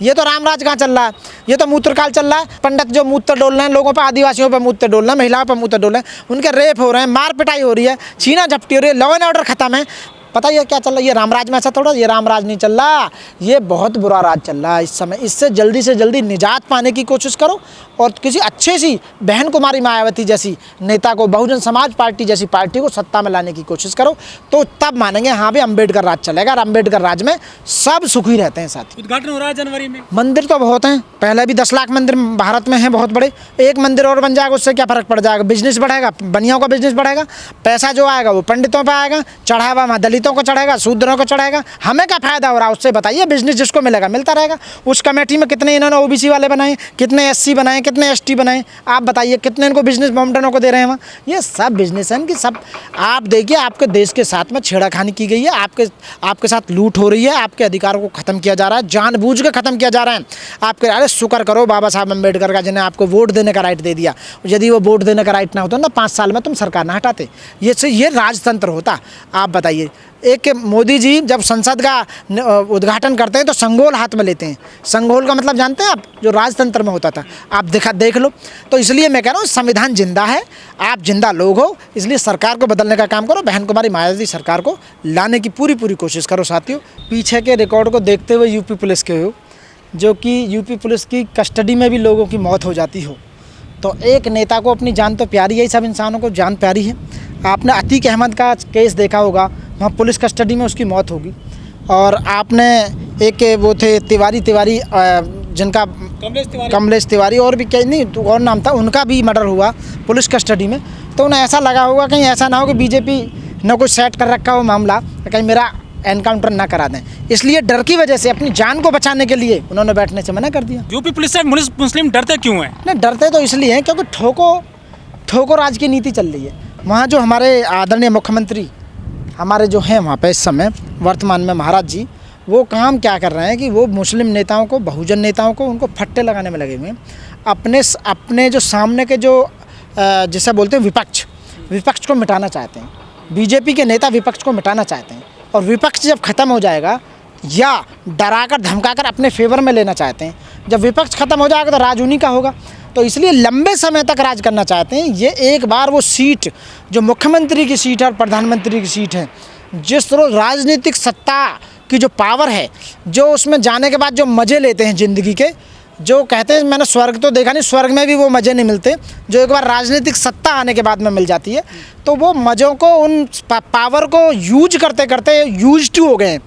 ये तो रामराज कहाँ चल रहा है, ये तो मूत्रकाल चल रहा है। पंडित जो मूत्र डोल रहे हैं लोगों पर, आदिवासियों पर मूत्र डोल रहे हैं, महिलाओं पर मूत्र डोल रहे हैं, उनके रेप हो रहे हैं, मार पिटाई हो रही है, छीना झपटी हो रही है, लॉ एंड ऑर्डर खत्म है। पता ये क्या चल रहा है, ये रामराज में ऐसा थोड़ा, ये रामराज नहीं चल रहा, ये बहुत बुरा राज चल रहा है इस समय। इससे जल्दी से जल्दी निजात पाने की कोशिश करो और किसी अच्छे सी बहन कुमारी मायावती जैसी नेता को, बहुजन समाज पार्टी जैसी पार्टी को सत्ता में लाने की कोशिश करो, तो तब मानेंगे हाँ भी अम्बेडकर राज चलेगा। और अम्बेडकर राज में सब सुखी रहते हैं। साथ उद्घाटन हो रहा है जनवरी में। मंदिर तो बहुत हैं, पहले भी 10 लाख मंदिर भारत में हैं बहुत बड़े। एक मंदिर और बन जाएगा, उससे क्या फ़र्क पड़ जाएगा, बिजनेस बढ़ेगा, बनियों का बिजनेस बढ़ेगा, पैसा जो आएगा वो पंडितों पर आएगा, चढ़ावा वहाँ दलितों को चढ़ेगा, शूद्रों को चढ़ेगा। हमें क्या फ़ायदा हो रहा है उससे बताइए। बिजनेस जिसको मिलेगा मिलता रहेगा। उस कमेटी में कितने इन्होंने ओबीसी वाले बनाए, कितने एससी बनाए, कितने एसटी बनाए, आप बताइए कितने इनको बिजनेस मोमडनों को दे रहे हैं वहाँ। ये सब बिजनेस है इनकी सब। आप देखिए आपके देश के साथ में छेड़खानी की गई है, आपके साथ लूट हो रही है, आपके अधिकारों को ख़त्म किया जा रहा है, जानबूझ के ख़त्म किया जा रहा है। आपके अरे शुक्र करो बाबा साहब अम्बेडकर का, जिन्हें आपको वोट देने का राइट दे दिया। यदि वो वोट देने का राइट ना होता ना 5 साल में तुम सरकार ना हटाते, ये राजतंत्र होता। आप बताइए, एक मोदी जी जब संसद का उद्घाटन करते हैं तो संगोल हाथ में लेते हैं। संगोल का मतलब जानते हैं आप, जो राजतंत्र में होता था, आप देख लो। तो इसलिए मैं कह रहा हूँ संविधान जिंदा है, आप जिंदा लोग हो, इसलिए सरकार को बदलने का काम करो। बहन कुमारी मायावती सरकार को लाने की पूरी कोशिश करो। साथियों, पीछे के रिकॉर्ड को देखते हुए यूपी पुलिस के हो, जो कि यूपी पुलिस की कस्टडी में भी लोगों की मौत हो जाती हो, तो एक नेता को अपनी जान तो प्यारी है, सब इंसानों को जान प्यारी है। आपने अतीक अहमद का केस देखा होगा, वहाँ पुलिस कस्टडी में उसकी मौत होगी। और आपने एक वो थे तिवारी जिनका कमलेश तिवारी और भी कहीं नहीं तो और नाम था, उनका भी मर्डर हुआ पुलिस कस्टडी में। तो उन्हें ऐसा लगा होगा कहीं ऐसा ना हो कि बीजेपी ने कुछ सेट कर रखा हो मामला, कहीं मेरा एनकाउंटर ना करा दें, इसलिए डर की वजह से अपनी जान को बचाने के लिए उन्होंने बैठने से मना कर दिया। यूपी पुलिस से मुस्लिम डरते क्यों हैं? नहीं, डरते तो इसलिए हैं क्योंकि ठोको राज की नीति चल रही है वहाँ। जो हमारे आदरणीय मुख्यमंत्री हमारे जो हैं वहाँ पे इस समय वर्तमान में महाराज जी, वो काम क्या कर रहे हैं कि वो मुस्लिम नेताओं को, बहुजन नेताओं को, उनको फट्टे लगाने में लगे हुए हैं। अपने जो सामने के जो जिसे बोलते हैं विपक्ष को मिटाना चाहते हैं। बीजेपी के नेता विपक्ष को मिटाना चाहते हैं, और विपक्ष जब ख़त्म हो जाएगा या डराकर धमकाकर अपने फेवर में लेना चाहते हैं। जब विपक्ष ख़त्म हो जाएगा तो राज उन्हीं का होगा, तो इसलिए लंबे समय तक राज करना चाहते हैं। ये एक बार वो सीट जो मुख्यमंत्री की सीट है और प्रधानमंत्री की सीट है, जिस तरह राजनीतिक सत्ता की जो पावर है, जो उसमें जाने के बाद जो मज़े लेते हैं ज़िंदगी के, जो कहते हैं मैंने स्वर्ग तो देखा नहीं, स्वर्ग में भी वो मज़े नहीं मिलते जो एक बार राजनीतिक सत्ता आने के बाद में मिल जाती है। तो वो मज़ों को, उन पावर को यूज करते करते यूज्ड हो गए हैं,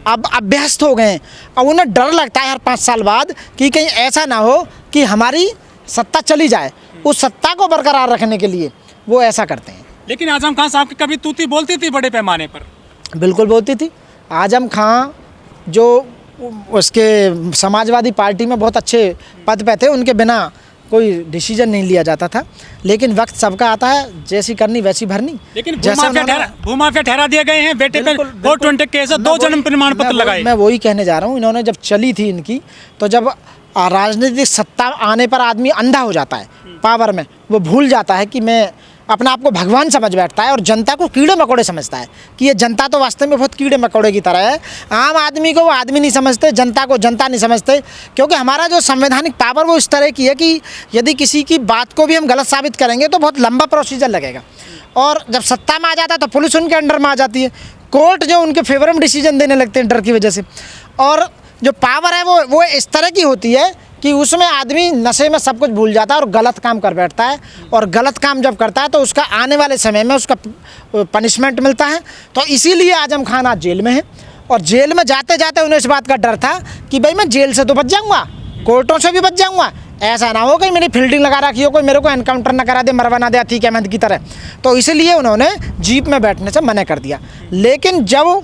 अब अभ्यस्त हो गए हैं। अब उन्हें डर लगता है हर 5 साल बाद कि कहीं ऐसा ना हो कि हमारी सत्ता चली जाए। उस सत्ता को बरकरार रखने के लिए वो ऐसा करते हैं। लेकिन आजम खान साहब की कभी तूती बोलती थी बड़े पैमाने पर? बिल्कुल बोलती थी। आजम खां जो उसके समाजवादी पार्टी में बहुत अच्छे पद पे थे, उनके बिना कोई डिसीजन नहीं लिया जाता था। लेकिन वक्त सबका आता है, जैसी करनी वैसी भरनी। लेकिन भूमाफिया ठहरा दिए गए हैं, बेटे पे 420 केस, 2 जन्म प्रमाण पत्र लगाए। मैं वही कहने जा रहा हूँ, इन्होंने जब चली थी इनकी, तो जब राजनीतिक सत्ता आने पर आदमी अंधा हो जाता है पावर में, वो भूल जाता है कि मैं अपने आप को भगवान समझ बैठता है और जनता को कीड़े मकोड़े समझता है कि ये जनता तो वास्तव में बहुत कीड़े मकोड़े की तरह है। आम आदमी को वो आदमी नहीं समझते, जनता को जनता नहीं समझते, क्योंकि हमारा जो संवैधानिक पावर वो इस तरह की है कि यदि किसी की बात को भी हम गलत साबित करेंगे तो बहुत लंबा प्रोसीजर लगेगा। और जब सत्ता में आ जाता है तो पुलिस उनके अंडर में आ जाती है, कोर्ट जो उनके फेवर में डिसीजन देने लगते हैं डर की वजह से। और जो पावर है वो इस तरह की होती है कि उसमें आदमी नशे में सब कुछ भूल जाता है और गलत काम कर बैठता है, और गलत काम जब करता है तो उसका आने वाले समय में उसका पनिशमेंट मिलता है। तो इसीलिए आजम खान आज जेल में है, और जेल में जाते जाते उन्हें इस बात का डर था कि भाई मैं जेल से तो बच जाऊँगा, कोर्टों से भी बच जाऊँगा, ऐसा ना हो कि मेरी फील्डिंग लगा रखी हो, कोई मेरे को एनकाउंटर ना करा दे, मरवा ना दे अतीक अहमद की तरह। तो इसलिए उन्होंने जीप में बैठने से मना कर दिया। लेकिन जब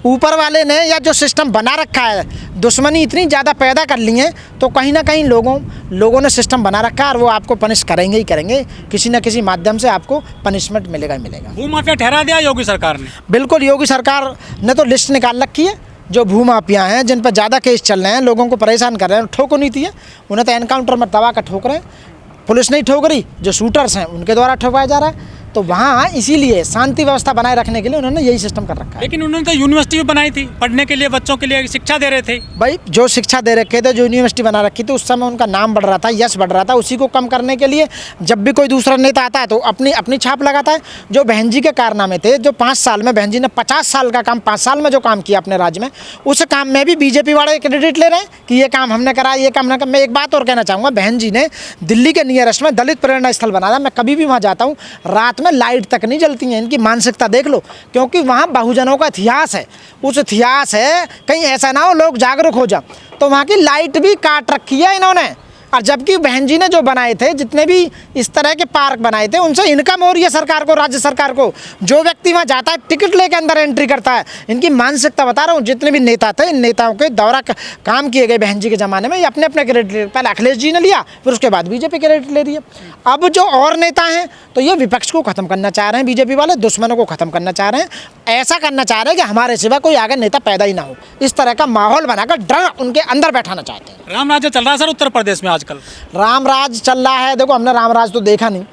ऊपर वाले ने या जो सिस्टम बना रखा है, दुश्मनी इतनी ज़्यादा पैदा कर ली है, तो कहीं ना कहीं लोगों ने सिस्टम बना रखा है और वो आपको पनिश करेंगे ही करेंगे, किसी न किसी माध्यम से आपको पनिशमेंट मिलेगा ही मिलेगा। भूमाफिया ठहरा दिया योगी सरकार ने? बिल्कुल, योगी सरकार ने तो लिस्ट निकाल रखी है, जो भूमाफिया हैं जिन पर ज़्यादा केस चल रहे हैं, लोगों को परेशान कर रहे हैं, ठोको नीति है, उन्हें तो एनकाउंटर में दबा कर ठोक रहे हैं। पुलिस नहीं ठोक रही, जो शूटर्स हैं उनके द्वारा ठोकाया जा रहा है। तो वहाँ इसीलिए शांति व्यवस्था बनाए रखने के लिए उन्होंने यही सिस्टम कर रखा है। लेकिन उन्होंने तो यूनिवर्सिटी भी बनाई थी पढ़ने के लिए, बच्चों के लिए शिक्षा दे रहे थे। भाई जो शिक्षा दे रखे थे, जो यूनिवर्सिटी बना रखी थी, उस समय उनका नाम बढ़ रहा था, यश बढ़ रहा था। उसी को कम करने के लिए जब भी कोई दूसरा नेता आता है तो अपनी अपनी छाप लगाता है। जो बहन जी के कारनामे थे, जो 5 साल में बहन जी ने 50 साल का काम 5 साल में जो काम किया अपने राज्य में, उस काम में भी बीजेपी वाले क्रेडिट ले रहे हैं कि ये काम हमने करा, ये काम हमने करा। मैं एक बात और कहना चाहूँगा, बहन जी ने दिल्ली के नियरेस्ट में दलित प्रेरणा स्थल बनाया। मैं कभी भी वहाँ जाता हूँ, रात में लाइट तक नहीं जलती है। इनकी मानसिकता देख लो, क्योंकि वहाँ बहुजनों का इतिहास है। उस इतिहास है, कहीं ऐसा ना हो लोग जागरूक हो जाए, तो वहाँ की लाइट भी काट रखी है इन्होंने। और जबकि बहन जी ने जो बनाए थे, जितने भी इस तरह के पार्क बनाए थे, उनसे इनकम हो रही है सरकार को, राज्य सरकार को। जो व्यक्ति वहाँ जाता है टिकट लेके अंदर एंट्री करता है। इनकी मानसिकता बता रहा हूँ। जितने भी नेता थे, इन नेताओं के द्वारा काम किए गए बहन जी के ज़माने में, ये अपने अपने क्रेडिट, पहले अखिलेश जी ने लिया, फिर उसके बाद बीजेपी क्रेडिट ले रही है। अब जो और नेता हैं तो ये विपक्ष को ख़त्म करना चाह रहे हैं, बीजेपी वाले दुश्मनों को ख़त्म करना चाह रहे हैं। ऐसा करना चाह रहे हैं कि हमारे सिवा कोई आगे नेता पैदा ही ना हो। इस तरह का माहौल बनाकर डर उनके अंदर बैठाना चाहते हैं। राम राज्य चल रहा है सर उत्तर प्रदेश में आजकल। रामराज चल रहा है। देखो, हमने रामराज तो देखा नहीं।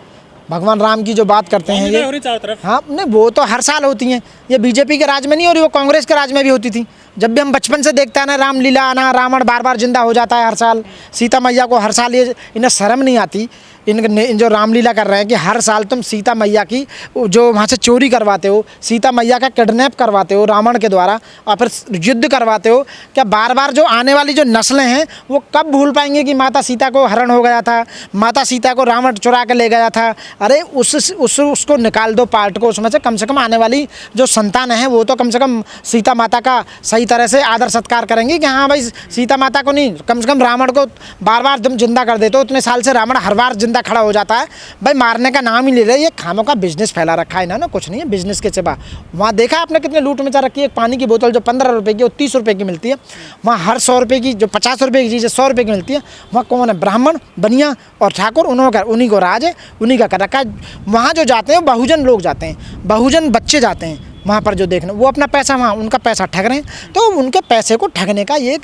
भगवान राम की जो बात करते हैं ये, हो रही चारों तरफ। हाँ नहीं, वो तो हर साल होती हैं। ये बीजेपी के राज में नहीं हो रही, वो कांग्रेस के राज में भी होती थी। जब भी हम बचपन से देखते हैं ना, रामलीला आना, रावण बार बार जिंदा हो जाता है हर साल, सीता मैया को हर साल, ये इन्हें शर्म नहीं आती। इन जो रामलीला कर रहे हैं कि हर साल तुम सीता मैया की जो वहाँ से चोरी करवाते हो, सीता मैया का किडनैप करवाते हो रावण के द्वारा, और फिर युद्ध करवाते हो। क्या बार बार जो आने वाली जो नस्लें हैं वो कब भूल पाएंगे कि माता सीता को हरण हो गया था, माता सीता को रावण चुरा के ले गया था? अरे उसको निकाल दो पार्ट को उसमें से। कम आने वाली जो संतान है वो तो कम से कम सीता माता का सही तरह से आदर सत्कार करेंगे कि हाँ भाई सीता माता को नहीं, कम से कम रावण को बार बार तुम जिंदा कर देते हो। इतने साल से रावण हर बार जिंदा खड़ा हो जाता है, भाई मारने का नाम ही ले रहे। ये खामों का बिजनेस फैला रखा है इन्होंने, कुछ नहीं है बिजनेस के सिवा। वहाँ देखा आपने कितने लूट मचा रखी है। एक पानी की बोतल जो 15 रुपए की, वो 30 रुपए की मिलती है। वहाँ हर 100 रुपए की, जो 50 रुपए की चीज़ है 100 रुपए की मिलती है। वहाँ कौन है? ब्राह्मण, बनिया और ठाकुर, उन्हीं को राज है, उन्हीं का कर रखा है। वहाँ जो जाते हैं बहुजन लोग जाते हैं, बहुजन बच्चे जाते हैं वहाँ पर जो देखना, वो अपना पैसा, वहाँ उनका पैसा ठग रहे हैं। तो उनके पैसे को ठगने का ये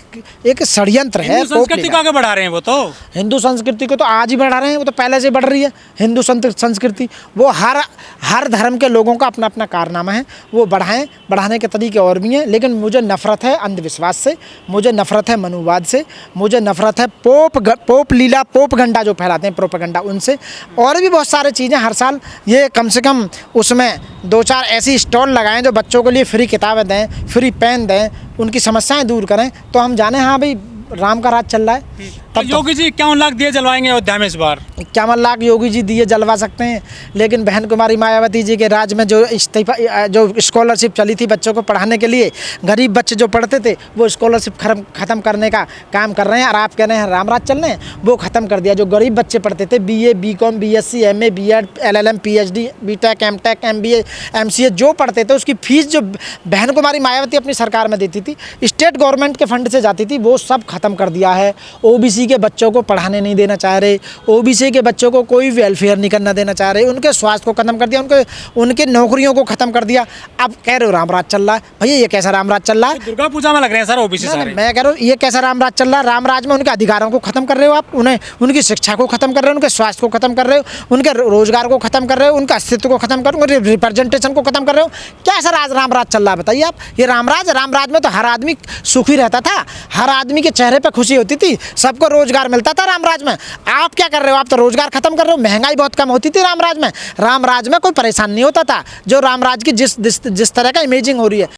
एक षड्यंत्र है। संस्कृति को आगे बढ़ा रहे हैं वो तो। हिंदू संस्कृति को तो आज ही बढ़ा रहे हैं, वो तो पहले से बढ़ रही है हिंदू संस्कृति। वो हर धर्म के लोगों का अपना अपना कारनामा है, वो बढ़ाने के तरीके और भी हैं। लेकिन मुझे नफ़रत है अंधविश्वास से, मुझे नफ़रत है मनुवाद से, मुझे नफ़रत है पोप लीला, पोप गंडा जो फैलाते हैं प्रोपेगेंडा, उनसे। और भी बहुत सारी चीज़ें हर साल ये कम से कम उसमें 2-4 ऐसी स्टॉल लगाएं जो बच्चों के लिए फ्री किताबें दें, फ्री पेन दें, उनकी समस्याएं दूर करें, तो हम जाने हाँ भाई राम का राज चल रहा है। तो योगी जी 51 लाख दिए जलवाएंगे अयोध्या में इस बार। 51 लाख योगी जी दिए जलवा सकते हैं, लेकिन बहन कुमारी मायावती जी के राज में जो स्कॉलरशिप चली थी बच्चों को पढ़ाने के लिए, गरीब बच्चे जो पढ़ते थे, वो स्कॉलरशिप ख़त्म करने का काम कर रहे हैं। और आप कह रहे हैं राम राज चल रहे हैं, वो ख़त्म कर दिया। जो गरीब बच्चे पढ़ते थे, BA, BCom, BSc, MA, B.Ed, LLM, PhD, B.Tech, M.Tech, MBA, MCA जो पढ़ते थे, उसकी फ़ीस जो बहन कुमारी मायावती अपनी सरकार में देती थी, स्टेट गवर्नमेंट के फंड से जाती थी, वो सब ख़त्म कर दिया है। OBC के बच्चों को पढ़ाने नहीं देना चाह रहे, OBC के बच्चों को कोई वेलफेयर नहीं करना देना चाह रहे, उनके स्वास्थ्य को खत्म कर दिया, उनके नौकरियों को खत्म कर दिया। अब कह रहे हो रामराज चल रहा है, भैया ये कैसा रामराज चल रहा है? दुर्गा पूजा में लग रहे हैं सर OBC सारे। मैं कह रहा हूँ ये कैसा रामराज चल रहा है? रामराज में उनके अधिकारों को खत्म कर रहे हो आप, उनकी शिक्षा को खत्म कर रहे हो, उनके स्वास्थ्य को खत्म कर रहे हो, उनके रोजगार को खत्म कर रहे हो, उनका अस्तित्व को खत्म कर रहे हो, रिप्रेजेंटेशन को खत्म कर रहे हो। क्या ऐसा रामराज चल रहा है बताइए आप? ये रामराज में तो हर आदमी सुखी रहता था, हर आदमी के चेहरे पर खुशी होती थी, सबको रोजगार मिलता था रामराज में। आप क्या कर रहे हो? आप तो रोजगार खत्म कर रहे हो। महंगाई बहुत कम होती थी रामराज में कोई परेशान नहीं होता था। जो रामराज की जिस तरह का इमेजिंग हो रही है,